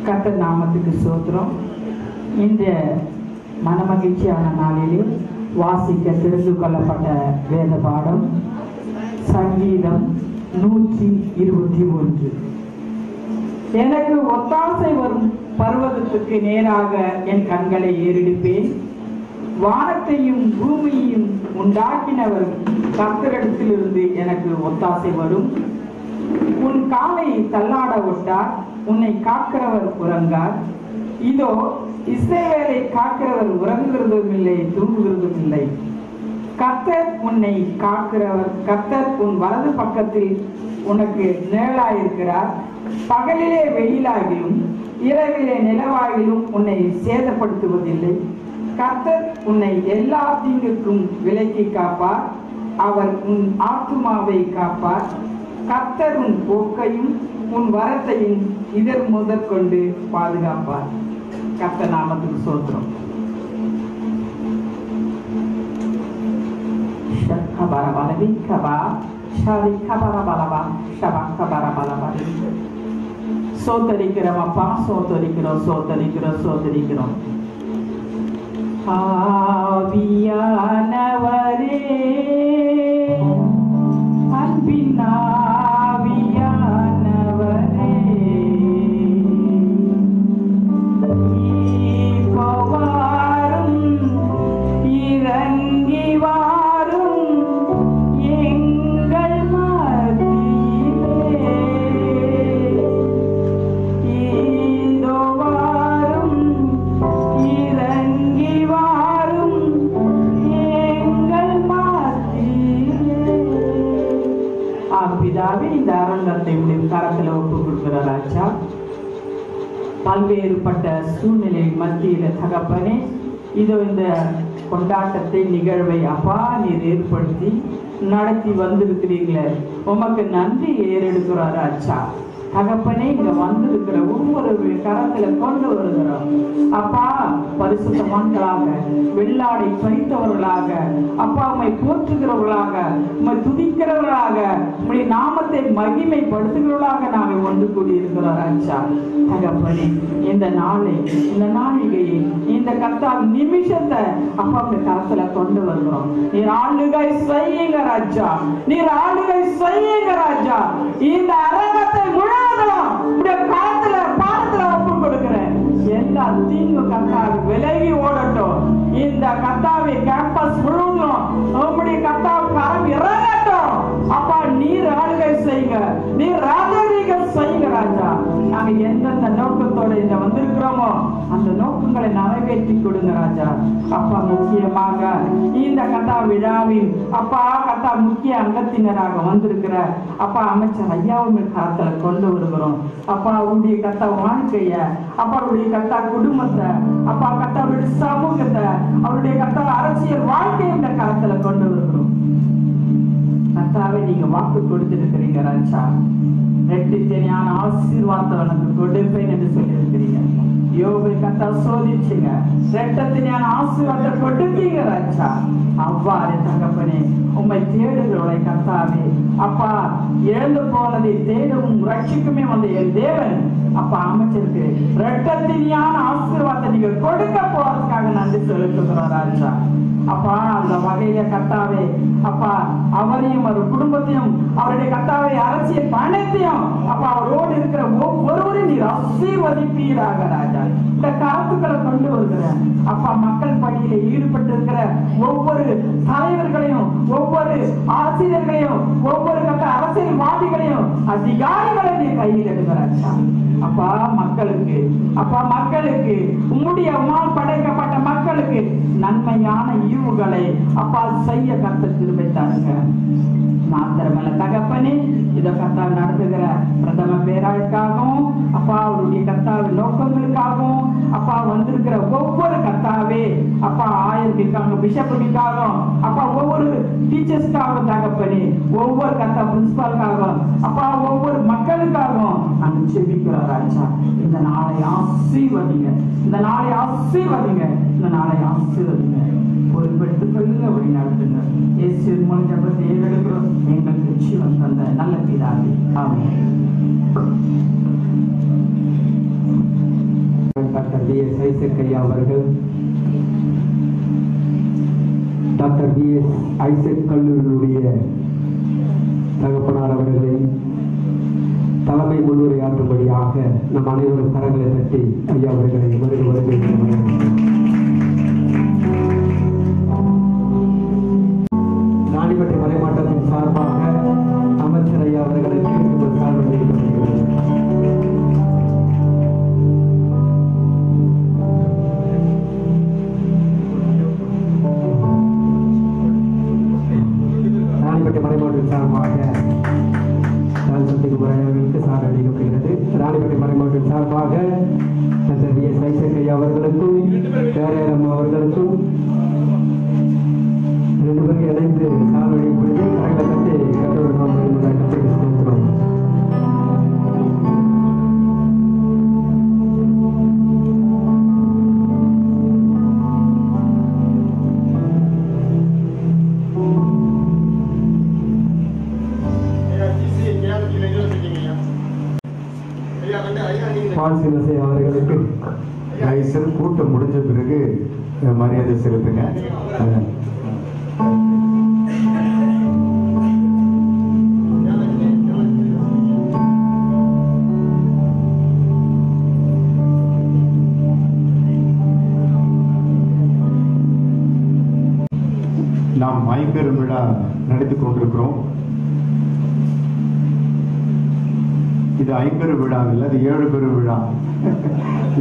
கர்த்தர் நாமத்துக்கு ஸ்தோத்திரம். இந்த மனமகிழ்ச்சியான நாளிலே வாசிக்க தெரிந்து கொள்ளப்பட்ட வேத பாடம் சங்கீதம் 121. எனக்கு ஒத்தாசை வரும் பர்வதத்துக்கு நேராக என் கண்களை ஏறெடுப்பேன். வானத்தையும் பூமியையும் உண்டாக்கினவர் கர்த்தரிடத்திலிருந்து எனக்கு ஒத்தாசை வரும். உன் காலை தள்ளாட விட்டார், உன்னை காக்கிறவர் உறங்கார். இதோ இஸ்ரவேலை காக்கிறவர் உறங்குகிறதும் இல்லை, தூங்குகிறதும் இல்லை. கர்த்தர் உன்னை காக்கிறவர், கர்த்தர் உன் வலது பக்கத்தில் உனக்கு நிழலாயிருக்கிறார். பகலிலே வெயிலாகிலும் இரவிலே நிலவாகிலும் உன்னை சேதப்படுத்துவதில்லை. கர்த்தர் உன்னை எல்லா தீங்குக்கும் விலக்கி காப்பார். அவர் உன் ஆத்துமாவை காப்பார். கர்த்தர் உன் போக்கையும் உன் வரத்தையும் இதர் முதற்கொண்டு பாதுகாப்பார். கர்த்தர் நாமத்துக்கு ஸ்தோத்திரம். சோதரிக்கிறோம் அப்பா, சோதரிக்கிறோம், சோதரிக்கிறோம், சோதரிக்கிறோம். ஆவியானவரே பல்வேறுபட்ட சூழ்நிலை மத்தியில தகப்பனே, இதோ இந்த கொண்டாட்டத்தை நிகழ்வை அப்பா நீர் ஏற்படுத்தி நடத்தி வந்திருக்கிறீங்களே, உமக்கு நன்றி ஏறெடுக்கிறார் அச்சா. தகப்பனே, இங்க வந்திருக்கிற ஒவ்வொரு கரத்துல கொண்டு வருகிறோம் அப்பா. பரிசுத்தவான்களாக, வெள்ளாடை பறித்தவர்களாக அப்பா, உம்மை போற்றுகிறவர்களாக, உம்மை துதிக்கிறவர்களாக, உம்முடைய நாமத்தை மகிமைப்படுத்துகிறவர்களாக நாங்கள் ஒன்று கூடியிருக்கிறோம் அச்சா. தகப்பனே, இந்த நாளிகையை, இந்த கர்த்தால் நிமிஷத்தை அப்பா உங்க கரத்துல கொண்டு வருகிறோம். நீர் ஆளுகை செய்யுங்க ராஜா, நீர் ஆளுகை செய்யுங்க ராஜா. இந்த அரங்கத்தை எல்லா தீங்கு கத்தாவை விலகி ஓடட்டும். இந்த கத்தாவை கேம்பஸ் முழுவதும் நம்முடைய கத்தாவை கரம் இறங்கட்டும் அப்பா. நீர் ஆளுகை செய்யுங்க, நீர் ராஜரீகம் செய்யுங்க ராஜா. நாங்க எந்தெந்த நோக்கத்தோட இந்த வந்திருக்கிறோமோ அந்த நோக்கங்களை நிறைவேற்றி கொடுங்க ராஜா. அப்பா, முக்கியமாக இந்த கத்தா விழாவின் அப்பா கத்தா முக்கிய அங்கத்தினராக வந்திருக்கிற அப்பா அமைச்சர் ஐயாவுமே கரத்துல கொண்டு வருகிறோம் அப்பா. அவருடைய கத்தா வாழ்க்கைய அப்பா, அவருடைய கத்தா குடும்பத்தை அப்பா, கத்தாவுடைய சமூகத்தை, அவருடைய கத்தா அரசியல் வாழ்க்கையை இந்த கரத்துல கொண்டு வருகிறோம் கத்தாவை. நீங்க வாக்கு கொடுத்திருக்கிறீங்க ராஜா. ரெட்டித்தனியான ஆசீர்வாதத்தை உனக்கு கொடுப்பேன் என்று சொல்லி இருக்கிறீங்க. யோபை கத்தா சோதிச்சுங்க, ரெட்டத்தினியான ஆசீர்வாதத்தை கொடுத்தீங்க ராஜா. அவ்வாறு தகப்பனே, உம்மை தேடுகிறவளை கத்தாவே அப்பா, இழந்து போனதை தேடவும் ரட்சிக்குமே வந்த என் தேவன் அப்பா அமைச்சிருக்கு ரெட்டத்தினியான ஆசீர்வாதத்தை நீங்க கொடுக்க போறதுக்காக நன்றி செலுத்துகிறோம் ராஜா. அப்பா, அந்த வகையில கத்தாவே அப்பா, அவரையும் அவர் குடும்பத்தையும் அவருடைய கத்தாவை அரசியல் பயணத்தையும் அப்பா, அவரோடு இருக்கிற ஒவ்வொருவரையும் நீர் ஆசீர்வதிப்பீராக ராஜா. இந்த கருத்துக்களை கொண்டு வருகிற அப்பா, மக்கள் பணியில ஈடுபட்டு இருக்கிற ஒவ்வொரு தலைவர்களையும், ஒவ்வொரு ஆசிரியர்களையும், ஒவ்வொரு கட்ட அரசியல்வாதிகளையும், அதிகாரிகளையும் நீ கையில் எடுக்கிறாச்சா அப்பா. மக்களுக்கு அப்பா, மக்களுக்கு உம்முடைய உமால் படைக்கப்பட்ட மக்களுக்கு நன்மையான ஈவுகளை அப்பா செய்ய கத்த திரும்ப தாருங்க. மாத்திரமல்ல தகப்பனே, இதை கத்தா நடத்துகிற பிரதம பேராளுக்காகவும் அப்பா, அவருடைய கத்தாவின் நோக்கங்களுக்காகவும் அப்பா வந்திருக்கிற ஒவ்வொரு கத்தாவே அப்பா, ஆயருக்காக, பிஷப்புக்காகவும் அப்பா, ஒவ்வொரு டீச்சர்ஸ்க்காகவும் தகப்பனே, ஒவ்வொரு கத்தா பிரின்சிபாலுக்காகவும் அப்பா, ஒவ்வொரு மக்களுக்காகவும் நாங்கள் செபிக்கிறோம் ராஜா. இந்த நாளை ஆசீர்வதிங்க, இந்த நாளை ஆசீர்வதிங்க, இந்த நாளை ஆசீர்வதிங்க. பொறுப்பெடுத்துக் கொள்ளுங்க, வழி நடத்துங்க. இயேசு மூலம் ஜெபத்தை ஏறெடுக்கிறோம் எங்களுக்கு ஜீவன் தந்த நல்ல பிதாவே, ஆமென். டாக்டர் வி.எஸ். ஐசக் ஐயா அவர்கள் டாக்டர் வி.எஸ். ஐசக் கல்லூரியுடைய தகப்பனார் அவர்களை தலைமை முன்னுரையாற்றும்படியாக நம் அனைவரும் கரங்களை தட்டி ஐயா அவர்களை வரவேற்கிறோம். ராணிப்பேட்டை மலைமாவட்டத்தின் சார்பாக அமைச்சர் ஐயா அவர்களுக்கு இந்த சார்பு அளிக்கப்படுகிறது. ராணிப்பேட்டை மலைமாவட்டத்தின் சார்பாக அவர்களுக்கு சார் அளிக்கப்படுகிறது. ராணிப்பேட்டை மலைமாவட்டத்தின் சார்பாக டாக்டர் வி.எஸ். ஐசக் ஐயா அவர்களுக்கும் பேரேரம் அவர்களுக்கும் ரெண்டு பேருக்கு இணைந்து சார் அளிக்கப்படுது. கரங்களை கட்டி கட்டோடு செலுத்துகிறோம். அவர்களுக்கு கூட்டம் முடிஞ்ச பிறகு மரியாதை செலுத்துங்க. நாம் ஐம்பெரும் விழா நடத்திக் கொண்டிருக்கிறோம். இது ஐம்பெரும் விழா இல்லை, அது 7 பெரும் விழா.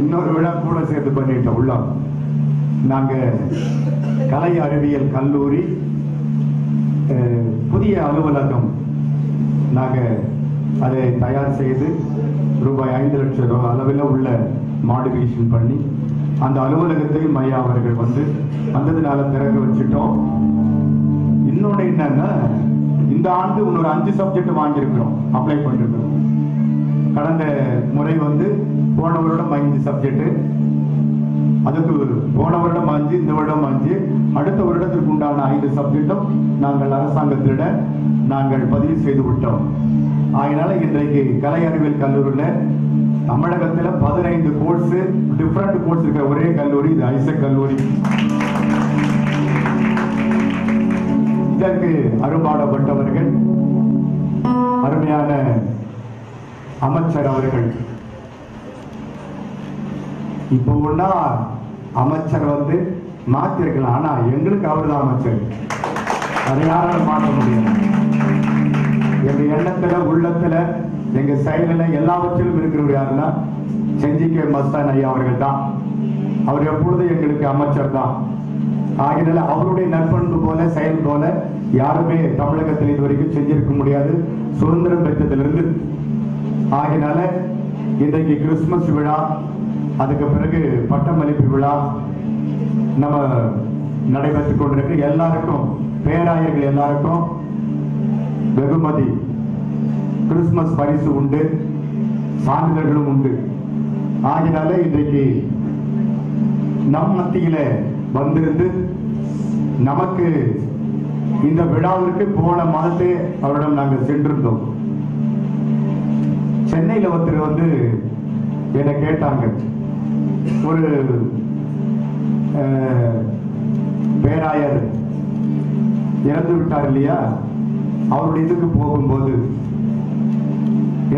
இன்னொரு விழா கூட சேர்த்து பண்ணிட்டோம் உள்ள. நாங்க கலை அறிவியல் கல்லூரி புதிய அலுவலகம் நாங்க அதை தயார் செய்து ரூபாய் 5 லட்சம் அளவில் உள்ள மாடிஃபிகேஷன் பண்ணி அந்த அலுவலகத்தையும் ஐயா அவர்கள் வந்ததுனால திறக்க வச்சுட்டோம். இன்னொன்று என்னன்னா, இந்த ஆண்டு இன்னொரு 5 சப்ஜெக்ட் வாங்கியிருக்கிறோம், அப்ளை பண்ணிருக்கிறோம். கடந்த முறை போன வருடம் 5 சப்ஜெக்ட், அதுக்கு போன வருடம் 5, இந்த வருடம் 5, அடுத்த வருடத்திற்கு உண்டான 5 சப்ஜெக்டும் நாங்கள் அரசாங்கத்திடம் நாங்கள் பதிவு செய்து விட்டோம். அதனால இன்றைக்கு கலை அறிவியல் கல்லூரியில் தமிழகத்தில் 15 கோர்ஸ், டிஃப்ரெண்ட் கோர்ஸ் இருக்கிற ஒரே கல்லூரி இது ஐசக் கல்லூரி. இதற்கு அரும்பாடப்பட்டவர்கள் அருமையான அமைச்சர் அவர்கள். இப்போ ஒன்னா அமைச்சர் மாத்திருக்கலாம், ஆனா எங்களுக்கு அவர் தான் அமைச்சர், அதை யாராலும் மாற்ற முடியாது. எங்க எண்ணத்துல, உள்ளத்துல, எங்க செயலில் எல்லாவற்றிலும் இருக்கிறவர் யாருன்னா செஞ்சி கே மஸ்தான் ஐயா அவர்கள் தான். அவர் எப்பொழுதும் எங்களுக்கு அமைச்சர் தான். ஆகினால அவருடைய நற்பண்பு போல, செயல் போல யாருமே தமிழகத்தில் இதுவரைக்கும் செஞ்சிருக்க முடியாது, சுதந்திரம் பெற்றதிலிருந்து. ஆகினால இன்றைக்கு கிறிஸ்துமஸ் விழா, அதுக்கு பிறகு பட்டமளிப்பு விழா நம்ம நடைபெற்றுக் கொண்டிருக்கு. எல்லாருக்கும், பேராயர்கள் எல்லாருக்கும் வெகுமதி, கிறிஸ்துமஸ் பரிசு உண்டு, சான்றிதழ்களும் உண்டு. ஆகினால இன்றைக்கு நம் மத்தியில வந்திருந்து நமக்கு இந்த விழாவிற்கு போன மாதத்தே அவரிடம் நாங்கள் சென்றிருந்தோம். சென்னையில் ஒருத்தர் என்னை கேட்டாங்க, ஒரு பேராயர் இறந்து விட்டார் இல்லையா, அவருடைய இதுக்கு போகும்போது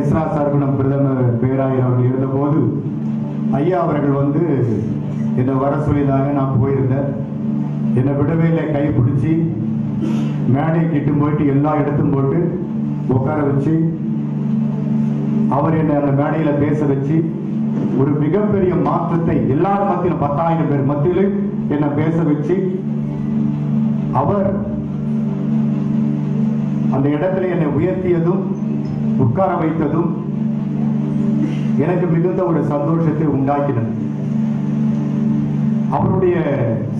எஸ்ரா சர்க்குணம் பிரதமர் பேராயர் அவர்கள் இருந்தபோது ஐயா அவர்கள் என்னை வர சொல்லிதாங்க. நான் போயிருந்தேன், என்னை விடவே இல்லை, கைப்பிடிச்சி மேடை கிட்டு போயிட்டு எல்லா இடத்தும் போட்டு உட்கார வச்சு அவர் என்னை அந்த மேடையில பேச வச்சு ஒரு மிகப்பெரிய மாற்றத்தை எல்லார் மத்தியிலும் 10,000 பேர் மத்தியிலும் என்னை பேச வச்சு அவர் அந்த இடத்துல என்னை உயர்த்தியதும் உட்கார வைத்ததும் எனக்கு மிகுந்த ஒரு சந்தோஷத்தை உண்டாக்கினது. அவருடைய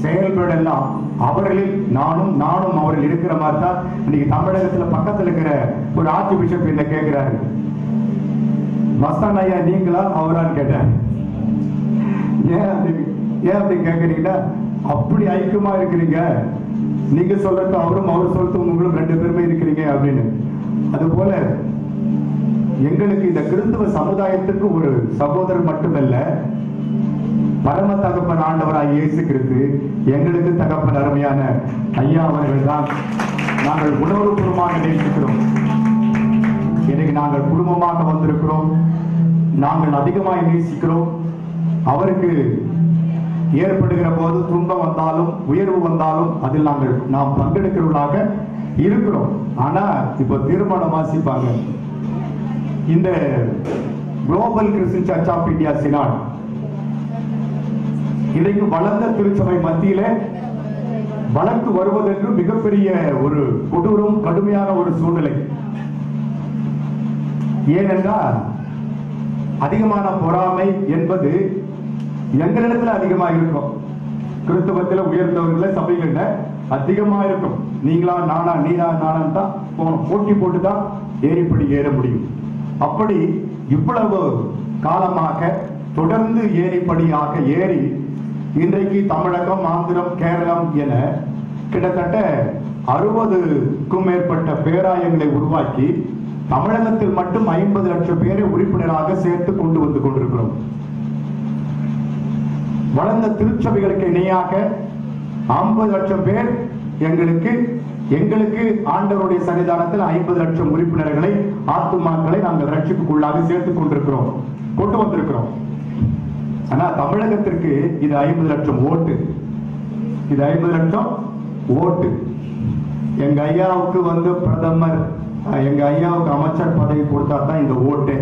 செயல்கள் எல்லாம் அவர்களில் நானும் அவர்கள் இருக்கிற மாதிரி தான். இன்னைக்கு தமிழகத்துல பக்கத்துல இருக்கிற ஒரு ஆர்ச்சி பிஷப் என்ன கேட்கிறாரு, மஸ்தான் ஐயா நீங்களா அவரான்னு கேட்டார். ஏன் அப்படி கேட்கறீங்கன்னா, அப்படி ஐக்கியமா இருக்கிறீங்க, நீங்க சொல்றது அவரும், அவர் சொல்றது உங்களும் 2 பேருமே இருக்கிறீங்க அப்படின்னு. அது போல எங்களுக்கு இந்த கிறிஸ்தவ சமுதாயத்துக்கு ஒரு சகோதரர் மட்டுமல்ல, பரம தகப்பன் ஆண்டவராய் இயேசு கிறிஸ்து எங்களுக்கு தகப்பன் அருமையான ஐயா அவர்கள் தான் நாங்கள் உணர்வுபூர்வமாக நேசிக்கிறோம். இன்னைக்கு நாங்கள் குடும்பமாக வந்திருக்கிறோம், நாங்கள் அதிகமாக நேசிக்கிறோம். அவருக்கு ஏற்படுகிற போது துன்பம் வந்தாலும் உயர்வு வந்தாலும் அதில் நாம் பங்கெடுக்கிறவர்களாக இருக்கிறோம். ஆனா இப்ப தீர்மானம் வாசிப்பாங்க, இந்த global Christian search of India Synod இன்றைக்கு வளர்ந்த திருச்சபை மத்தியில வளர்த்து வருவதற்கு மிகப்பெரிய ஒரு கொடூரம், கடுமையான ஒரு சூழ்நிலை. ஏனென்றால் அதிகமான பொறாமை என்பது எங்களிடத்துல அதிகமாக இருக்கும். கிறிஸ்தவத்தில் உயர்ந்தவர்கள சபைகள்ல அதிகமா இருக்கும். நீங்களா நானா, நீனா நானா தான் போகணும், போட்டி போட்டு தான் ஏறிப்படி ஏற முடியும். அப்படி இவ்வளவு காலமாக தொடர்ந்து ஏறிப்படியாக ஏறி இன்றைக்கு தமிழகம், ஆந்திரம், கேரளம் என கிட்டத்தட்ட 60க்கும் மேற்பட்ட பேராயங்களை உருவாக்கி தமிழகத்தில் மட்டும் 50 லட்சம் பேரை உறுப்பினராக சேர்த்து கொண்டு வந்து கொண்டிருக்கிறோம். வளர்ந்த திருச்சபைகளுக்கு இணையாக 50 லட்சம் பேர் எங்களுக்கு ஆண்டவருடைய சன்னிதானத்தில் 50 லட்சம் உறுப்பினர்களை, ஆத்துமாக்களை நாங்கள் ரட்சிப்புக்குள்ளாக சேர்த்துக் கொண்டிருக்கிறோம், கொண்டு வந்திருக்கிறோம். ஆனா தமிழகத்திற்கு இது 50 லட்சம் ஓட்டு, இது 50 லட்சம் ஓட்டு. எங்க ஐயாவுக்கு பிரதமர், எங்க ஐயாவுக்கு அமைச்சர் பதவி கொடுத்தா தான் இந்த ஓட்டு.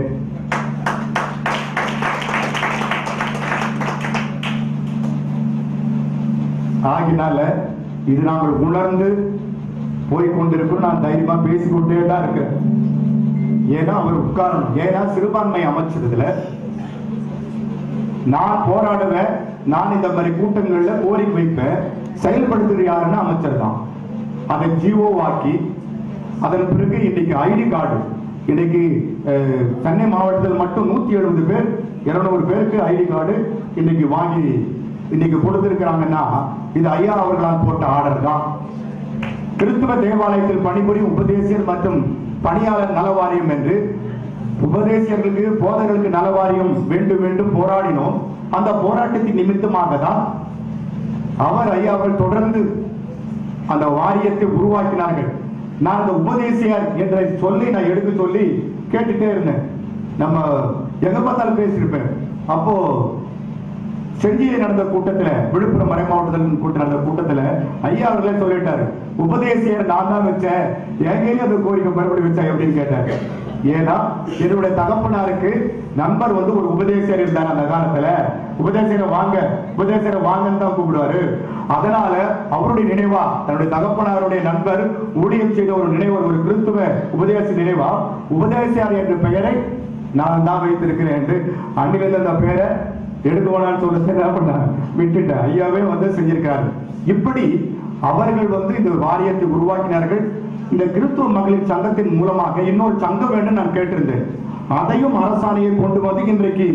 ஆகினால இது நாங்கள் உணர்ந்து போய்கொண்டிருக்கிறோம். நான் தைரியமா பேசிக்கொண்டே தான் இருக்கேன். ஏன்னா அவர் உட்காரணும். ஏன்னா சிறுபான்மை அமைச்சதுல நான் போராடுவேன், நான் இந்த மாதிரி கூட்டங்கள்ல கோரிக்கை வைப்பேன், செயல்படுத்துற யாருன்னா அமைச்சர் தான். அதை ஜிஓ ஆக்கி அதன் பிறகு இன்னைக்கு ஐடி கார்டு, இன்னைக்கு சென்னை மாவட்டத்தில் மட்டும் 170 பேர் 200 பேருக்கு ஐடி கார்டு இன்னைக்கு வாங்கி இன்னைக்கு கொடுத்திருக்கிறாங்கன்னா இது ஐயா அவர்களால் போட்ட ஆர்டர் தான். கிறிஸ்துவ தேவாலயத்தில் பணிபுரியும் உபதேசியர் மற்றும் பணியாளர் நலவாரியம் என்று உபதேசியர்களுக்கு போதகர்களுக்கு நலவாரியம் வேண்டும் வேண்டும் போராடினோம். அந்த போராட்டத்தின் நிமித்தமாக தான் அவர் ஐயாவில் தொடர்ந்து அந்த வாரியத்தை உருவாக்கினார்கள். நான் அந்த உபதேசியர் என்ற சொல்லி நான் எடுத்து சொல்லி கேட்டுட்டே இருந்தேன். நம்ம எங்க பார்த்தாலும் பேசியிருப்பேன். அப்போ செஞ்சியில் நடந்த கூட்டத்துல, விழுப்புரம் மறை மாவட்டத்தில் நடந்த கூட்டத்துல ஐயா அவர்களே சொல்லிட்டாரு, உபதேசியர் நான் தான் வச்சேன், எங்கேயும் அந்த கோரிக்கை மறுபடி வச்சேன் அப்படின்னு கேட்டாரு. ஏன்னா என்னுடைய தகப்பனாருக்கு நண்பர் வந்து ஒரு உபதேசியர் இருந்தார். அந்த காலத்துல உபதேசியரை வாங்கன்னு தான் கூப்பிடுவாரு. அதனால அவருடைய நினைவா தன்னுடைய தகப்பனாருடைய நண்பர் ஊழியம் செய்த ஒரு நினைவு, ஒரு கிறிஸ்துவ உபதேச நினைவா உபதேசியார் என்ற பெயரை நான் தான் வைத்திருக்கிறேன் என்று அன்னிலிருந்து அந்த பெயரை எடுக்கணும்னு சொல்ல என்ன பண்ணாங்க, விட்டுட்டேன். ஐயாவே வந்து செஞ்சிருக்காரு. இப்படி அவர்கள் வந்து இந்த வாரியத்தை உருவாக்கினார்கள். இந்த கிறிஸ்துவ மகளிர் சங்கத்தின் மூலமாக இன்னொரு சங்கம் வேண்டும் நான் கேட்டிருந்தேன். அதையும் அரசாணையை கொண்டு வந்து இன்றைக்கு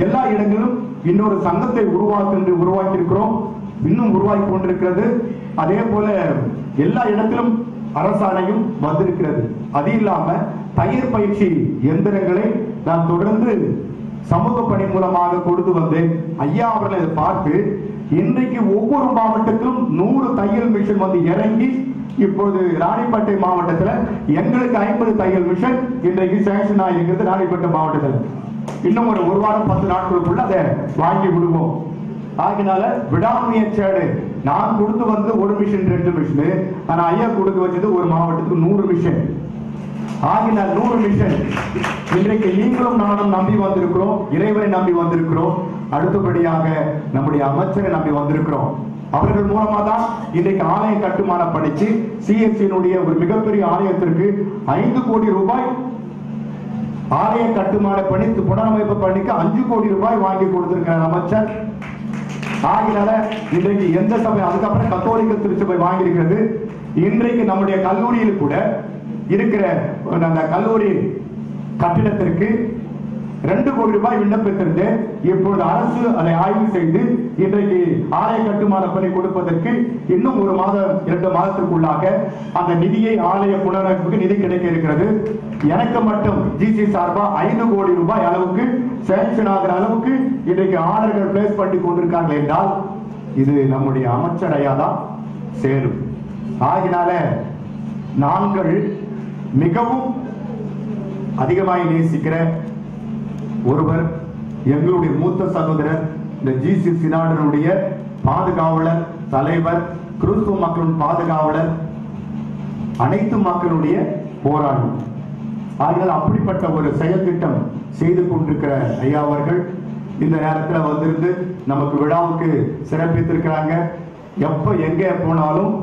எல்லா இடங்களிலும் இன்னொரு சங்கத்தை உருவாக்கி இருக்கிறோம். இன்னும் உருவாக்கி கொண்டிருக்கிறது. அதே போல எல்லா இடத்திலும் அரசாணையும் வந்திருக்கிறது. அது இல்லாம தயிர் பயிற்சி எந்திரங்களை நான் தொடர்ந்து சமூக பணி மூலமாக கொடுத்து வந்தேன். ஐயா அவர்களை இதை பார்த்து இன்றைக்கு ஒவ்வொரு மாவட்டத்திலும் 100 தையல் மிஷின் வந்து இறங்கி இப்போது ராணிப்பேட்டை மாவட்டத்தில் எங்களுக்கு 50 தையல் மிஷின் இன்றைக்கு சேங்ஷன் ஆகிருக்கிறது. ராணிப்பேட்டை மாவட்டத்தில் இன்னும் ஒரு வாரம் 10 நாட்களுக்குள்ள அதை வாங்கி விடுவோம். ஆகினால விடாமுயற்சியோடு நான் கொடுத்து வந்து 1 மிஷின் 2 மிஷின், ஆனா ஐயா கொடுத்து வச்சது ஒரு மாவட்டத்துக்கு 100 மிஷின். ஆகினால் 100 மிஷன் இன்றைக்கு நீங்களும் நானும் நம்பி வந்திருக்கிறோம், இறைவனை நம்பி வந்திருக்கிறோம். அடுத்தபடியாக நம்முடைய அமைச்சரை நம்பி வந்திருக்கிறோம். அவர்கள் மூலமா தான் இன்றைக்கு ஆலய கட்டுமானம் படிச்சு சிஎஸ்சியினுடைய ஒரு மிகப்பெரிய ஆலயத்திற்கு 5 கோடி ரூபாய் ஆலய கட்டுமான பணி புனரமைப்பு பணிக்கு 5 கோடி ரூபாய் வாங்கி கொடுத்திருக்கிறார் அமைச்சர். ஆகினால இன்றைக்கு எந்த சபை, அதுக்கப்புறம் கத்தோலிக்க திருச்சபை வாங்கி இருக்கிறது. இன்றைக்கு நம்முடைய கல்லூரியில் கூட இருக்கிற அந்த கல்லூரி கட்டிடத்திற்கு 2 கோடி ரூபாய் விண்ணப்பித்திருந்து இப்பொழுது அரசு அதை ஆய்வு செய்து இன்றைக்கு ஆலய கட்டுமான பணி கொடுப்பதற்கு இன்னும் 1 மாதம் 2 மாதத்திற்குள்ளாக அந்த நிதியை ஆலய புனரமைப்புக்கு நிதி கிடைக்க இருக்கிறது. எனக்கு மட்டும் ஜிசி சார்பா 5 கோடி ரூபாய் அளவுக்கு சேங்ஷன் ஆகிற அளவுக்கு இன்றைக்கு ஆர்டர்கள் பிளேஸ் பண்ணி கொண்டிருக்கார்கள் என்றால் இது நம்முடைய அமைச்சர் ஐயா தான் சேரும். ஆகினால நாங்கள் மிகவும் அதிகமாக நேசிக்கிற ஒருவர் எங்களுடைய மூத்த சகோதரர், இந்த ஜிசி சினாடனுடைய பாதுகாவலர், தலைவர், கிறிஸ்துவ மக்களின் பாதுகாவலர், அனைத்து மக்களுடைய போராளி. ஆகினால் அப்படிப்பட்ட ஒரு செயல் திட்டம் செய்து கொண்டிருக்கிற ஐயா அவர்கள் இந்த நேரத்தில் வந்திருந்து நமக்கு விழாவுக்கு சிறப்பித்திருக்கிறாங்க. எப்ப எங்க போனாலும்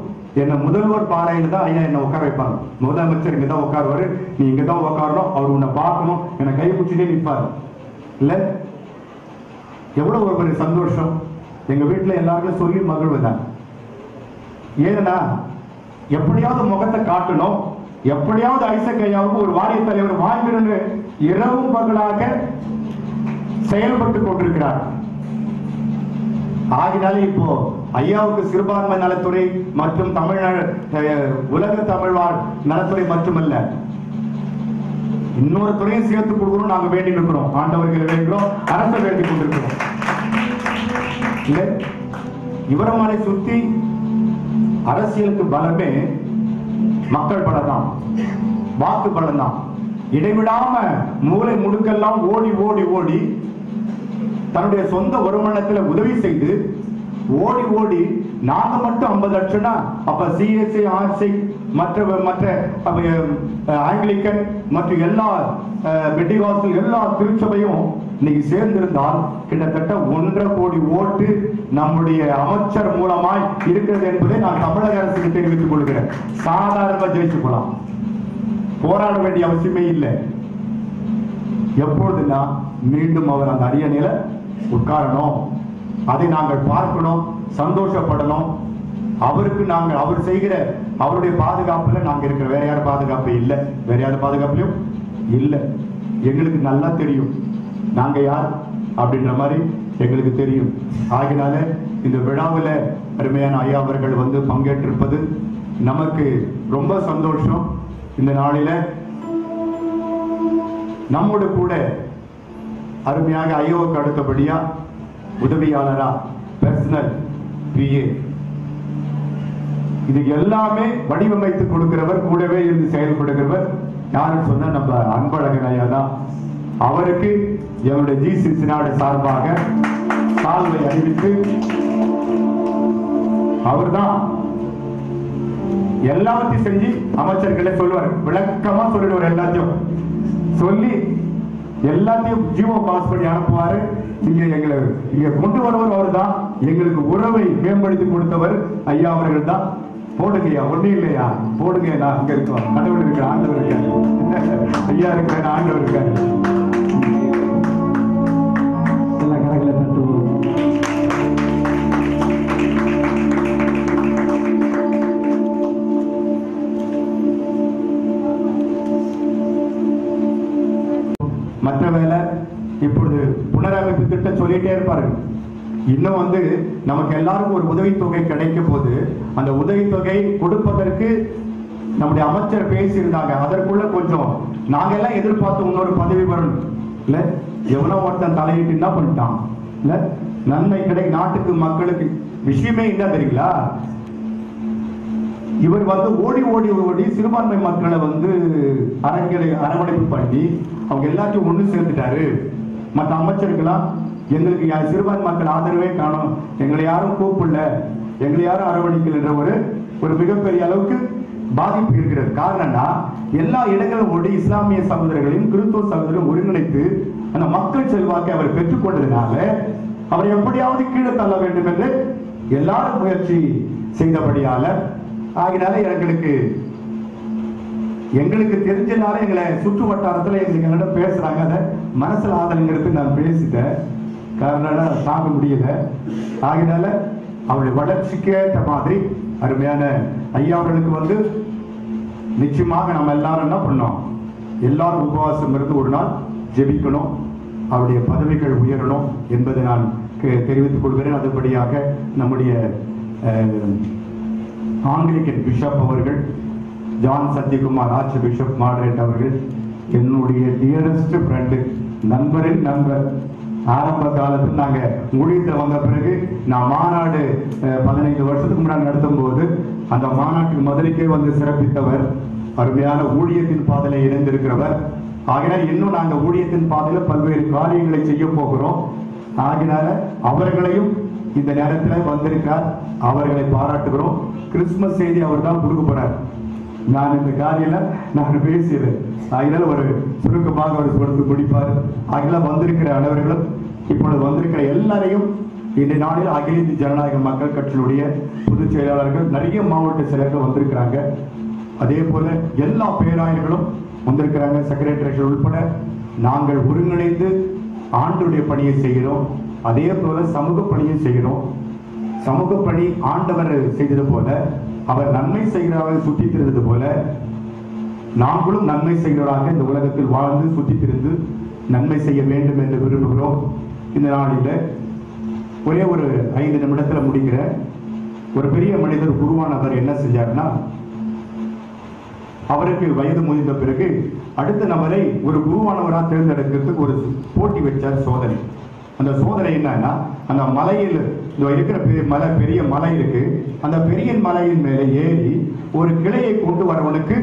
என்ன முதல்வர் பாறையில் தான் ஐயா என்ன உட்கார வைப்பாங்க. முதலமைச்சர் இங்க தான் உட்காருவாரு, நீ இங்க தான் உட்காரணும், அவர் உன்னை பார்க்கணும், என்னை கை பிடிச்சிட்டே நிற்பாரு. இல்ல எவ்வளவு ஒரு பெரிய சந்தோஷம். எங்க வீட்டுல எல்லாருக்கும் சொல்லி மகிழ்வுதான். ஏன்னா எப்படியாவது முகத்தை காட்டணும், எப்படியாவது ஐசக் ஐயாவுக்கு ஒரு வாரிய தலைவர் வாங்கிடணும்னு இரவும் பகலாக செயல்பட்டு கொண்டிருக்கிறார். ஆகினாலே இப்போ ஐயாவுக்கு சிறுபான்மை நலத்துறை மற்றும் தமிழ்நாடு உலக தமிழ்வாழ் நலத்துறை மட்டுமல்ல, இன்னொரு துறையும் சேர்த்து கொடுக்கணும் நாங்க வேண்டி இருக்கிறோம். ஆண்டவர்கள் வேண்டுகிறோம், அரசை வேண்டிக் கொண்டிருக்கிறோம். இவரமலை சுத்தி அரசியலுக்கு பலமே மக்கள் பலம் தான், வாக்கு பலம் தான். இடைவிடாம மூளை முடுக்கெல்லாம் ஓடி ஓடி ஓடி தன்னுடைய சொந்த வருமானத்தில் உதவி செய்து ஓடி ஓடி நாங்க மட்டும் 50 லட்சம்னா அப்ப சிஎஸ்ஐ ஆர்சி மற்ற ஆங்கிலிக்கன் மற்றும் எல்லா பெட்டிகாஸ்டல் எல்லா திருச்சபையும் இன்னைக்கு சேர்ந்திருந்தால் கிட்டத்தட்ட 1.5 கோடி ஓட்டு நம்முடைய அமைச்சர் மூலமாய் இருக்கிறது என்பதை நான் தமிழக அரசுக்கு தெரிவித்துக் கொள்கிறேன். சாதாரணமா ஜெயிச்சு போலாம், போராட வேண்டிய அவசியமே இல்லை. எப்பொழுதுனா மீண்டும் அவர் அந்த அரியணையில உட்காரணும், அதை நாங்கள் பார்க்கணும், சந்தோஷப்படணும். அவருக்கு நாங்கள் அவர் செய்கிற அவருடைய பாதுகாப்புல நாங்க இருக்கிற, வேற யாரும் பாதுகாப்பு இல்லை, வேற யாரும் பாதுகாப்புலையும் இல்லை. எங்களுக்கு நல்லா தெரியும் நாங்க யார் அப்படின்ற மாதிரி எங்களுக்கு தெரியும். ஆகினால இந்த விழாவில் அருமையான ஐயா அவர்கள் வந்து பங்கேற்றிருப்பது நமக்கு ரொம்ப சந்தோஷம். இந்த நாளில நம்மோடு கூட அருமையாக ஐயோவுக்கு அடுத்தபடியா உதவியாளரா பர்சனல் PA இது எல்லாமே வடிவமைத்து கொடுக்கிறவர், கூடவே இருந்து செயல்படுகிறவர் யாருன்னு சொன்னா நம்ம அன்பழகன் ஐயா தான். அவருக்கு எங்களுடைய GCC நாடு சார்பாக சால்வை அறிவித்து அவர்தான் எல்லாத்தையும் செஞ்சு அமைச்சர்களை சொல்லுவார், விளக்கமா சொல்லிடுவார், எல்லாத்தையும் சொல்லி எல்லாத்தையும் ஜியோ பாஸ் பண்ணி அனுப்புவாரு. எங்களை இங்க கொண்டு வருவர் அவர் தான். எங்களுக்கு உறவை மேம்படுத்தி கொடுத்தவர் ஐயா அவர்கள் தான். போடுங்கய்யா, ஒண்ணு இல்லையா, போடுங்க. நான் அங்க இருக்கோம், கடவுள் இருக்க, ஆண்டவர் இருக்க, ஐயா இருக்க, ஆண்டவர் இருக்க. எல்லா கரங்களை தட்டுவோம். மற்ற வேலை இப்பொழுது புனரமைப்பு திட்டம் சொல்லிட்டே இருப்பாரு. இன்னும் வந்து நமக்கு எல்லாருக்கும் ஒரு உதவித்தொகை கிடைக்கும் போது அந்த உதவித்தொகை கொடுப்பதற்கு நம்முடைய அமைச்சர் பேசியிருந்தாங்க. அதற்குள்ள கொஞ்சம் நாங்க எல்லாம் எதிர்பார்த்து இன்னொரு பதவி வரணும் இல்ல, எவ்வளவு ஒருத்தன் தலையிட்டு என்ன பண்ணிட்டான் இல்ல, நன்மை கிடை நாட்டுக்கு மக்களுக்கு விஷயமே என்ன தெரியுங்களா, இவர் வந்து ஓடி ஓடி ஓடி சிறுபான்மை மக்களை வந்து அரவணைப்பு பண்ணி அவங்க எல்லாத்தையும் ஒண்ணு சேர்த்துட்டாரு. மற்ற அமைச்சர்களாம் எங்களுக்கு சிறுபான்மை மக்கள் ஆதரவே காணும், எங்களை யாரும் கூப்பிடல, எங்களை யாரும் அரவணைக்கல என்ற ஒரு மிகப்பெரிய அளவுக்கு பாதிப்பு இருக்கிறது. காரணம்னா எல்லா இடங்களும் ஓடி இஸ்லாமிய சகோதரர்களையும் கிறிஸ்துவ சகோதரர்களையும் ஒருங்கிணைத்து அந்த மக்கள் செல்வாக்கை அவர் பெற்றுக் கொண்டதுனால அவரை எப்படியாவது கீழே தள்ள வேண்டும் என்று எல்லாரும் முயற்சி செய்தபடியால ஆகினால எங்களுக்கு தெரிஞ்சனால எங்களை சுற்று வட்டாரத்துல எங்களிடம் பேசுறாங்க. அதை மனசுல ஆதரங்கிறது நான் பேசிட்டேன், காரணம் தாங்க முடியல. ஆகினால அவருடைய வளர்ச்சிக்கு ஏற்ற மாதிரி அருமையான ஐயா அவர்களுக்கு வந்து நிச்சயமாக நம்ம எல்லாரும் என்ன பண்ணோம், எல்லாரும் உபவாசம் இருந்து ஒரு நாள் ஜெபிக்கணும், அவருடைய பதவிகள் உயரணும் என்பதை நான் தெரிவித்துக் கொள்கிறேன். அதுபடியாக நம்முடைய ஆங்கிலிக்கன் பிஷப் அவர்கள், John Sathyakumar arch bishop moderate அவர்கள், என்னுடைய டியரஸ்ட் ஃப்ரெண்டு, நண்பரின் நண்பர். ஆரம்ப காலத்தில் நாங்க ஊழியத்தில் வந்த பிறகு நான் மாநாடு 15 வருஷத்துக்கு முன்னாடி நடத்தும் போது அந்த மாநாட்டுக்கு மதுரைக்கே வந்து சிறப்பித்தவர், அருமையான ஊழியத்தின் பாதையில இணைந்திருக்கிறவர். ஆகினால் இன்னும் நாங்க ஊழியத்தின் பாதையில பல்வேறு காரியங்களை செய்ய போகிறோம். ஆகினால அவர்களையும் இந்த நேரத்தில் வந்திருக்கிறார், அவர்களை பாராட்டுகிறோம். கிறிஸ்துமஸ் செய்தி அவர் தான் கொடுக்க போறார். நான் இந்த காரியில நான் பேசுகிறேன். ஆகினால ஒரு சுருக்கமாக அவர் கொடுத்து முடிப்பார். ஆகினால வந்திருக்கிற அனைவர்களும் இப்பொழுது வந்திருக்கிற எல்லாரையும் இந்த நாளில் அகில இந்திய ஜனநாயக மக்கள் கட்சியினுடைய பொதுச் செயலாளர்கள் நிறைய மாவட்ட செயலர்கள் வந்திருக்கிறாங்க. அதே போல எல்லா பேராயர்களும் வந்திருக்கிறாங்க, செக்ரட்டரிகள் உட்பட. நாங்கள் ஒருங்கிணைந்து ஆண்டுடைய பணியை செய்கிறோம். அதே போல சமூக பணியை செய்கிறோம். சமூக பணி ஆண்டவர் செய்தது போல, அவர் நன்மை செய்கிறவரை சுற்றி திரிந்தது போல நாங்களும் நன்மை செய்கிறவராக இந்த உலகத்தில் வாழ்ந்து சுற்றி திரிந்து நன்மை செய்ய வேண்டும் என்று விரும்புகிறோம். இந்த நாளில் ஒரே ஒரு 5 நிமிடத்தில் முடிக்கிற ஒரு பெரிய மனிதர் குருவானவர் என்ன செஞ்சார்னா, அவருக்கு வயது முதிர்ந்த பிறகு அடுத்த நபரை ஒரு குருவானவராக தேர்ந்தெடுக்கிறதுக்கு ஒரு போட்டி வச்சார், சோதனை. அந்த சோதனை என்னன்னா, அந்த மலையில் இருக்கிற மலை, பெரிய மலை இருக்கு, அந்த பெரிய மலையின் மேலே ஏறி ஒரு கிளையை கொண்டு வரவனுக்கு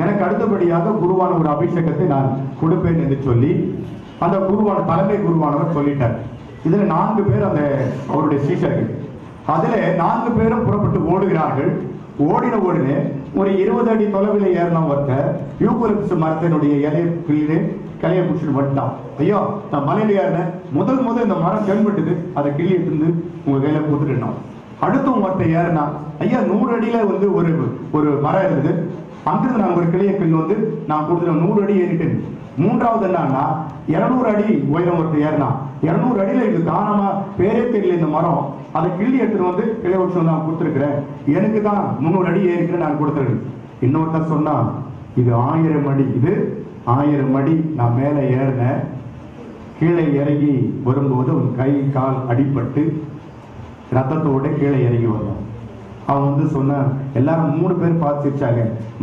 எனக்கு அடுத்தபடியாக குருவான ஒரு அபிஷேகத்தை நான் கொடுப்பேன் என்று சொல்லி அந்த குருவான தலைமை குருவானவர் சொல்லிட்டார். இதுல 4 பேர் அந்த அவருடைய சீஷர்கள். அதுல 4 பேரும் புறப்பட்டு ஓடுகிறார்கள். ஓடின உடனே ஒரு 20 அடி தொலைவில் ஏறின ஒருத்தர் யூகலிப்டஸ் மரத்தினுடைய இலையை கிளையை பிடிச்சிட்டு வந்துட்டான். ஐயோ, நான் மலையில ஏறினேன், முதல் இந்த மரம் தென்பட்டுது, அதை கிள்ளிட்டு இருந்து உங்க கையில கொடுத்துட்டோம். அடுத்து ஒருத்தர் ஏறினா, ஐயா 100 அடியில வந்து ஒரு மரம் இருந்தது, அங்கிருந்து நான் ஒரு கிளையை கிள்ளி வந்து நான் கொடுத்துட்டேன், 100 அடி ஏறிட்டேன். மூன்றாவது என்னன்னா 200 அடி உயரம் ஒருத்தர் ஏறினா, 200 அடியில இது காணாம பேரே தெரியல இந்த மரம், அதை கிள்ளி எடுத்துட்டு வந்து கிளைவட்சம் நான் கொடுத்துருக்கிறேன், எனக்கு தான் 300 அடி ஏறிக்கிறேன் நான் கொடுத்துருக்கேன். இன்னொருத்தர் சொன்னா இது 1000 அடி, இது 1000 அடி நான் மேலே ஏறினேன், கீழே இறங்கி வரும்போது அவன் கை கால் அடிபட்டு ரத்தத்தோட கீழே இறங்கி வந்தான். அவன் வந்து சொன்னான், எல்லாரும் 3 பேர் பார்த்துச்சாங்க,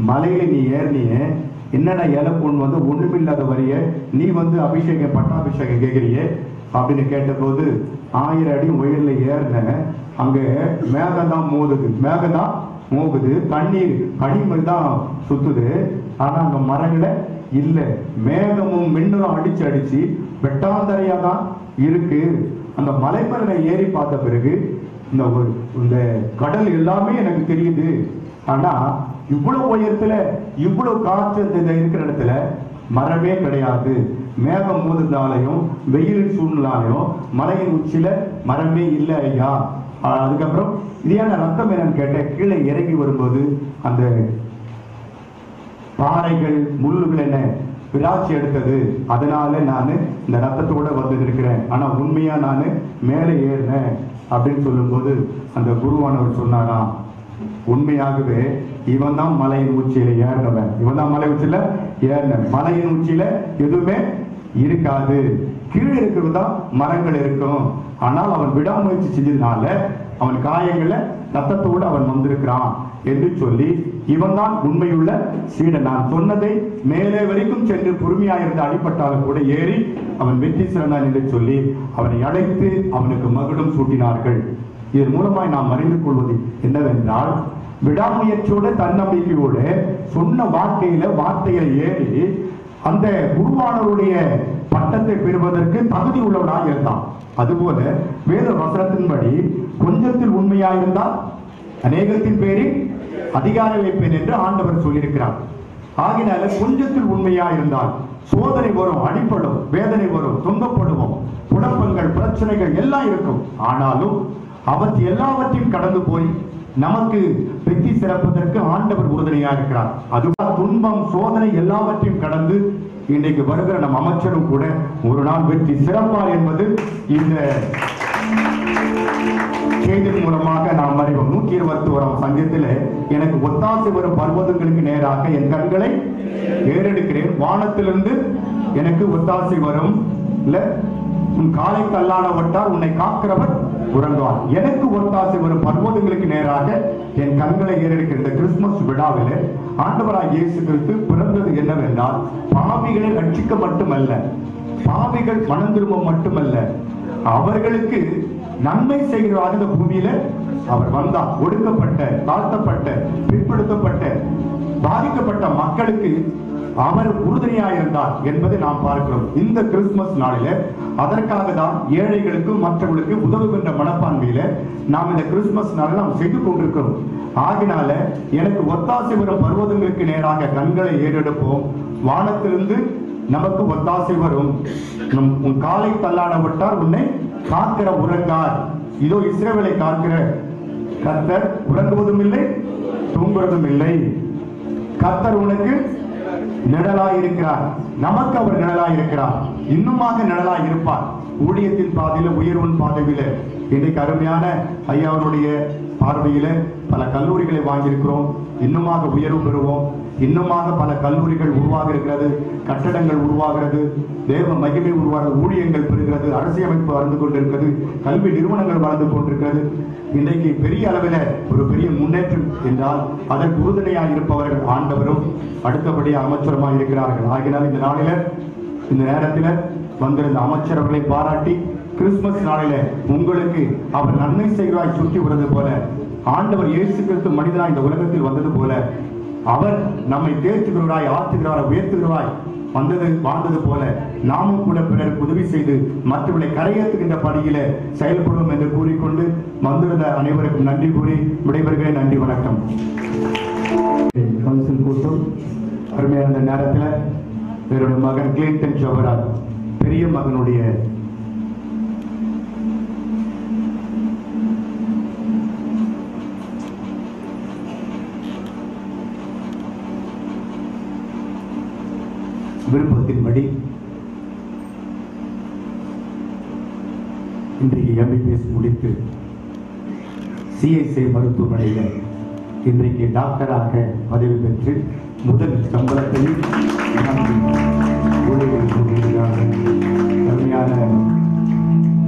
மலையில நீ ஏறினிய என்னடா இலை பொண்ணு வந்து ஒண்ணுமில்லாத வரிய நீ வந்து அபிஷேகம் பட்டாபிஷேகம் கேட்கிறியே அப்படின்னு கேட்டபோது 1000 அடி உயர்ல ஏறின, அங்க மேகம் தான் மோதுது, மேகம் தான் மோகுது, தண்ணீர் பனிமல் தான் சுத்துது, ஆனா அங்க மரங்கள இல்ல, மேகமும் மின்னலும் அடிச்சு அடிச்சு வெட்டாந்தரையா தான் இருக்கு. அந்த மலைமரனை ஏறி பார்த்த பிறகு இந்த கடல் எல்லாமே எனக்கு தெரியுது, ஆனா இவ்வளவு உயரத்துல இவ்வளவு காற்று இருக்கிற இடத்துல மரமே கிடையாது, மேகம் மோதுனாலையும் வெயில் சூழ்நிலையும் மலையின் உச்சியில மரமே இல்லை ஐயா. அதுக்கப்புறம் இது ஏன்னா ரத்தம் என்னன்னு கேட்டேன். கீழே இறங்கி வரும்போது அந்த பாறைகள் முள்ளுகள் என்ன விராட்சி எடுத்தது, அதனால நான் இந்த ரத்தத்தோட வந்து இருக்கிறேன், ஆனா உண்மையா நான் மேலே ஏறினேன் அப்படின்னு சொல்லும்போது அந்த குருவானவர் சொன்னாராம், உண்மையாகவே இவன் தான் மலையின் உச்சியில ஏறினவன், இவன் தான் மலை உச்சியில ஏறின, மலையின் உச்சியில எதுவுமே இருக்காது, கீழே இருக்கிறது தான் மரங்கள் இருக்கும், ஆனால் அவன் விடாமுயற்சி செஞ்சதுனால அவன் காயங்கள ரத்தத்தோடு அவன் வந்திருக்கிறான் என்று சொல்லி இவன் தான் உண்மையுள்ள சீடன், நான் சொன்னதை மேலே வரைக்கும் சென்று பொறுமையாயிருந்த அடிப்பட்டாலும் கூட ஏறி அவன் வெற்றி சிறந்தான் என்று சொல்லி அவனை அழைத்து அவனுக்கு மகுடம் சூட்டினார்கள். இதன் மூலமாய் நாம் அறிந்து கொள்வது என்னவென்றால், விடாமுயற்சியோட தன்னம்பிக்கையோட சொன்ன வார்த்தையில ஏறி அந்த குருவானவருடைய பட்டத்தை பெறுவதற்கு தகுதி உள்ளவனாக இருந்தான். அதுபோல வேத வசனத்தின்படி கொஞ்சத்தில் உண்மையாயிருந்தால் அநேகத்தின் பேரில் அதிகாரம் வைப்பேன் என்று ஆண்டவர் சொல்லியிருக்கிறார். ஆகினால கொஞ்சத்தில் உண்மையாயிருந்தால் சோதனை வரும், அடிப்படும், வேதனை வரும், துன்பப்படுவோம், குழப்பங்கள், பிரச்சனைகள் எல்லாம் இருக்கும், ஆனாலும் அவற்றை எல்லாவற்றையும் கடந்து போய் நமக்கு வெற்றி சிறப்பதற்கு ஆண்டவர் உறுதுணையாக இருக்கிறார். அதுதான் துன்பம், சோதனை எல்லாவற்றையும் கடந்து இன்றைக்கு வருகிற நம் அமைச்சரும் கூட ஒரு நாள் வெற்றி சிறப்பார் என்பது இந்த செய்தியின் மூலமாக நாம் அறிவோம். 121 சங்கத்தில் எனக்கு ஒத்தாசை வரும் பர்வதங்களுக்கு நேராக என் கண்களை ஏறெடுக்கிறேன், வானத்திலிருந்து எனக்கு ஒத்தாசை வரும், இல்ல உன் காலை தள்ளானவட்டால் உன்னை காக்கிறவர் உறங்குவார். எனக்கு ஒத்தாசை வரும் பர்வதங்களுக்கு நேராக என் கண்களை ஏறெடுக்கிற இந்த கிறிஸ்துமஸ் விழாவில் ஆண்டவராய் இயேசு கிறிஸ்து பிறந்தது என்னவென்றால், பாவிகளை ரட்சிக்க மட்டுமல்ல, பாவிகள் மனம் திரும்ப மட்டுமல்ல, அவர்களுக்கு நன்மை செய்கிறார். இந்த பூமியில அவர் வந்தார். ஒடுக்கப்பட்ட, தாழ்த்தப்பட்ட, பிற்படுத்தப்பட்ட, பாதிக்கப்பட்ட மக்களுக்கு அவர் உறுதுணையாயிருந்தார் என்பதை நாம் பார்க்கிறோம். இந்த கிறிஸ்துமஸ் நாளில அதற்காக தான் ஏழைகளுக்கும் மற்றவர்களுக்கு உதவுகின்ற மனப்பான்மையில நாம் இந்த கிறிஸ்துமஸ் நாளில் நாம் செய்து கொண்டிருக்கிறோம். ஆகினால எனக்கு ஒத்தாசை வரும் பர்வதங்களுக்கு நேராக கண்களை ஏறெடுப்போம், வானத்திலிருந்து நமக்கு ஒத்தாசை வரும், உன் காலை தள்ளானவட்டார் உன்னை காக்கிற உறங்கார். இதோ இஸ்ரவேலை காக்கிற கர்த்தர் உறங்குவதும் இல்லை, தூங்குவதும் இல்லை. கர்த்தர் உனக்கு நிழலாய் இருக்கிறார், நமக்கு அவர் நிழலாய் இருக்கிறார், இன்னுமாக நிழலாய் இருப்பார். ஊழியத்தின் பாதையில, உயர்வின் பாதையில இன்றைக்கு அருமையான ஐயாவுடைய பார்வையில பல கல்லூரிகளை வாங்கியிருக்கிறோம், இன்னுமாக உயர்வு பெறுவோம், இன்னுமாக பல கல்லூரிகள் உருவாக இருக்கிறது, கட்டடங்கள் உருவாகிறது, தேவ மகிமை உருவாகிறது, ஊழியங்கள் பெறுகிறது, அரசியமைப்பு வளர்ந்து கொண்டிருக்கிறது, கல்வி நிறுவனங்கள் வளர்ந்து கொண்டிருக்கிறது. இன்றைக்கு பெரிய அளவில் ஒரு பெரிய முன்னேற்றம் என்றால் அதற்கு உறுதுணையாக இருப்பவர்கள் ஆண்டவரும் அடுத்தபடியாக அமைச்சருமாக இருக்கிறார்கள். ஆகினால் இந்த நாளில, இந்த நேரத்தில் வந்திருந்த அமைச்சர்களை பாராட்டி கிறிஸ்துமஸ் நாளில உங்களுக்கு அவர் நன்மை செய்கிறாய் சுற்றி வருவது போல, ஆண்டவர் இயேசு கிறிஸ்து மனிதனாய் இந்த உலகத்தில் வந்தது போல அவர் நம்மை தேர்த்துகிறாய், ஆற்றுகிறாய், உயர்த்துகிறாய் வாழ்ந்தது போல நாமும் கூட பிறருக்கு உதவி செய்து மற்றவர்களை கரையேற்றுகின்ற பணியில செயல்படும் என்று கூறிக்கொண்டு வந்திருந்த அனைவருக்கும் நன்றி கூறி விடைபெறுகிறேன். நன்றி, வணக்கம். கவுன்சில் கூட்டம் அருமையான நேரத்தில் இவருடைய மகன் கிளின்டன் ஜோபராஜ் பெரிய மகனுடைய விருப்பத்தின்படி இன்றைக்கு MBBS முடித்து CSI மருத்துவமனையில் இன்றைக்கு டாக்டராக பதவி பெற்று முதல் சம்பளத்தையும் அருமையான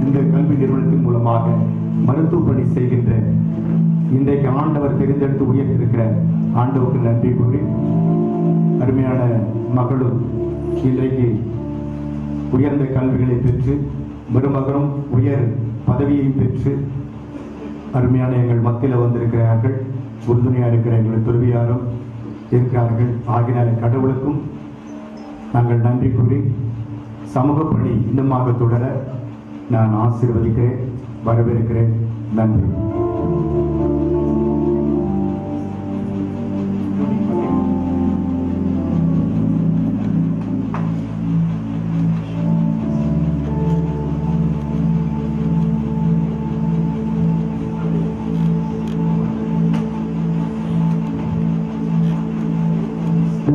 இந்த கல்வி நிறுவனத்தின் மூலமாக மருத்துவ பணி செய்கின்ற இன்றைக்கு ஆண்டவர் தெரிந்தெடுத்து உயர்த்திருக்கிற ஆண்டவருக்கு நன்றி கூறி, அருமையான மகளும் இன்றைக்கு உயர்ந்த கல்விகளை பெற்று மருமகனும் உயர் பதவியை பெற்று அருமையான எங்கள் மத்தியில் வந்திருக்கிறார்கள். உறுதுணையாக இருக்கிற எங்கள் துறவியாரும் இருக்கிறார்கள். ஆகினால கடவுளுக்கும் நாங்கள் நன்றி கூறி சமூக பணி இன்னுமாக தொடர நான் ஆசீர்வதிக்கிறேன், வரவேற்கிறேன். நன்றி.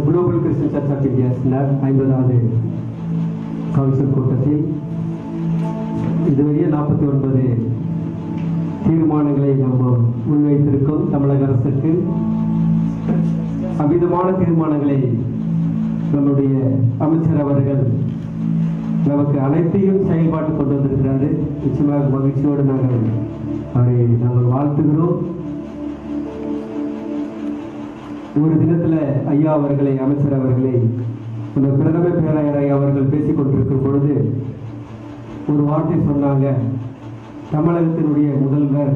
Global Christian search of India 50வது கவுன்சில் கூட்டத்தில் இதுவரையே 49 தீர்மானங்களை நாம் முன்வைத்திருக்கோம். தமிழக அரசுக்கு அவ்விதமான தீர்மானங்களை நம்முடைய அமைச்சர் அவர்கள் நமக்கு அனைத்தையும் செயல்பாட்டு கொண்டு வந்திருக்கிறாரு. நிச்சயமாக மகிழ்ச்சியோடு நாங்கள் வாழ்த்துகிறோம். ஒரு தினத்துல ஐயா அவர்களை, அமைச்சர் அவர்களை, பிரதம பேராயர் ஐயா அவர்கள் பேசிக் கொண்டிருக்கும் பொழுது ஒரு வார்த்தை சொன்னாங்க. தமிழகத்தினுடைய முதல்வர்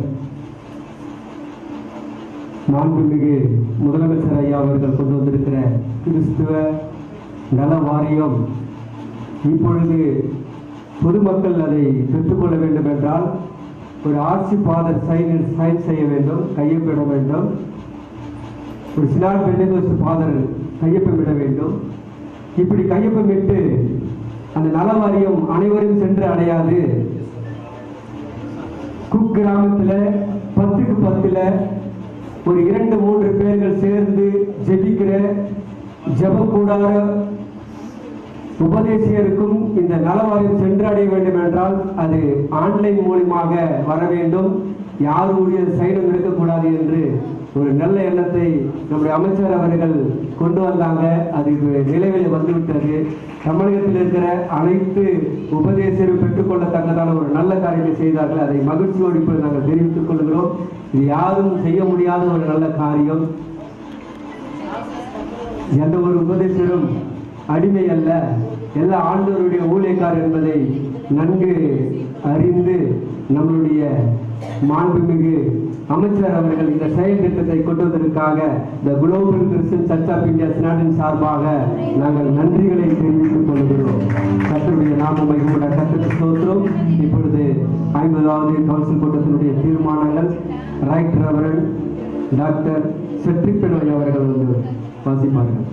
மாண்புமிகு முதலமைச்சர் ஐயா அவர்கள் கொண்டு வந்திருக்கிற கிறிஸ்துவ நல வாரியம் இப்பொழுது பொதுமக்கள் அதை பெற்றுக்கொள்ள வேண்டும் என்றால் ஒரு ஆட்சி பாதர் சைன் செய்ய வேண்டும், கையொப்பிட வேண்டும். ஒரு சினாட் பெந்தேகோஸ்து ஃபாதர் கையொப்பமிட வேண்டும். இப்படி கையொப்பமிட்டு அந்த நல வாரியம் அனைவரும் சென்று அடையாது. குக்கிராமத்தில் 10க்கு 10ல் ஒரு 2-3 பேர்கள் சேர்ந்து ஜெபிக்கிற ஜெபக்கூடார உபதேசியருக்கும் இந்த நல வாரியம் சென்று அடைய வேண்டும் என்றால் அது ஆன்லைன் மூலமாக வர வேண்டும். யாருடைய சைடும் இருக்கக்கூடாது என்று ஒரு நல்ல எண்ணத்தை நம்முடைய அமைச்சர் அவர்கள் கொண்டு வந்தாங்க. அது நிலைவில் வந்துவிட்டது. தமிழகத்தில் இருக்கிற அனைத்து உபதேசரும் பெற்றுக்கொள்ளத்தக்கதான ஒரு நல்ல காரியத்தை செய்தார்கள். அதை மகிழ்ச்சியோடு இப்போது நாங்கள் தெரிவித்துக் கொள்கிறோம். இது யாரும் செய்ய முடியாத ஒரு நல்ல காரியம். எந்த ஒரு உபதேசரும் அடிமை அல்ல, எல்லா ஆண்டவருடைய ஊழியக்காரர் என்பதை நன்கு அறிந்து நம்மளுடைய மாண்புமிகு அமைச்சர் அவர்கள் இந்த செயல் திட்டத்தை கொண்டு வந்ததற்காக இந்த global Christian search of India சினாடின் சார்பாக நாங்கள் நன்றிகளை தெரிவித்துக் கொள்கிறோம். கர்த்தருடைய நாமம் மகிமைப்பட கர்த்தருக்கு ஸ்தோத்திரம். இப்பொழுது 50வது கவுன்சில் கூட்டத்தினுடைய தீர்மானங்கள் ரைட் ரெவரண்ட் டாக்டர் செட்ரிக் பெனோய் அவர்கள் வந்து வாசிப்பார்கள்.